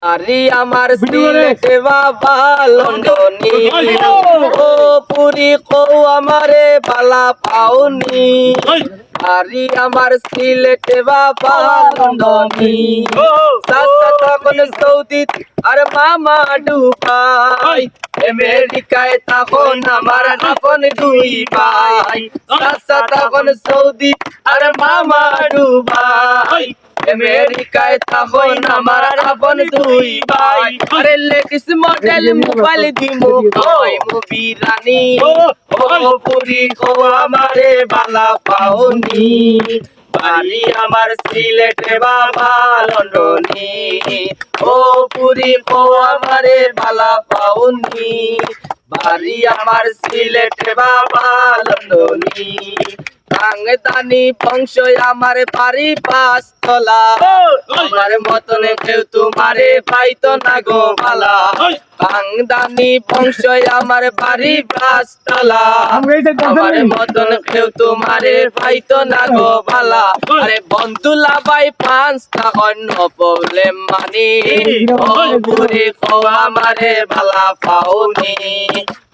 আরে আমার সিলেটে বাবা লন্ডনী ও পুরি কো আমারে বালা পাওনি আরে আমার সিলেটে বাবা লন্ডনী সাসা তখন সৌদি আর মামা দুবাই আমেরিকায় তখন আমার আপন দুই ভাই সাসা তখন সৌদি আর মামা দুবাই আমেরিকায় তখন আমার আপন দুই ভাই আরে লেডিস মডেল মোবাইল দিমু কই মুভি রানী ও পুরি কো আমারে বালা পাওনি বাড়ি আমার সিলেটে বাবা লন্ডনী ও পুরি কো আমারে বালা পাওনি বাড়ি আমার সিলেটে বাবা লন্ডনী কাংদানি বংশ আমার বাড়ি পাঁচতলা আমার মতন কেউ তোমারে পাইতো না গো বালা কাংদানি বংশ আমার বাড়ি পাঁচতলা আমার মতন কেউ তোমারে পাইতো না গো বালা আরে বন্ধু লাভাই পাঁচটা অন্য প্রবলেম মানি ও পুরি কো আমারে বালা পাওনি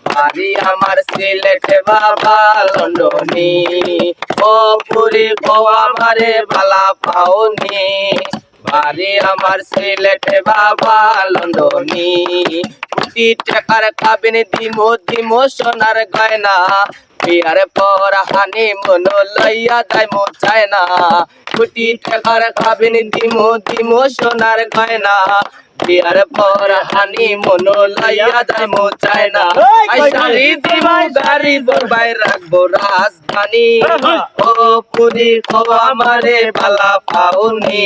বাড়ি আমার সিলেটে বাবা লন্ডনী ও পুরি কো আমারে বালা পাওনি বাড়ি আমার সিলেটে বাবা লন্ডনী কোটি টাকার কাবিন দিমো সোনার গয়না বিয়ার পর হানি মন লইয়া যাইমু চায়না কোটি টাকার কাবিন দিমো সোনার গয়না বিয়ার পর হানি মন লইয়া যাইমু চায়না আই শাড়ি দিমু গাড়ি বরবাই রাখবো রাজধানী ও পুরি কো আমারে বালা পাওনি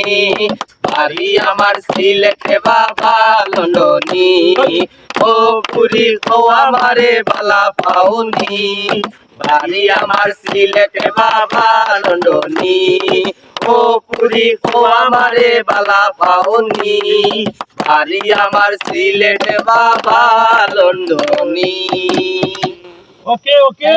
বাড়ি আমার সিলেটে বাবা লন্ডনী ও পুরি কো আমারে বালা পাওনি বাড়ি আমার সিলেটে বাবা লন্ডনী ও পুরি কো আমারে বালা পাওনি বাড়ি আমার সিলেটে বাবা লন্ডনী। ওকে ওকে।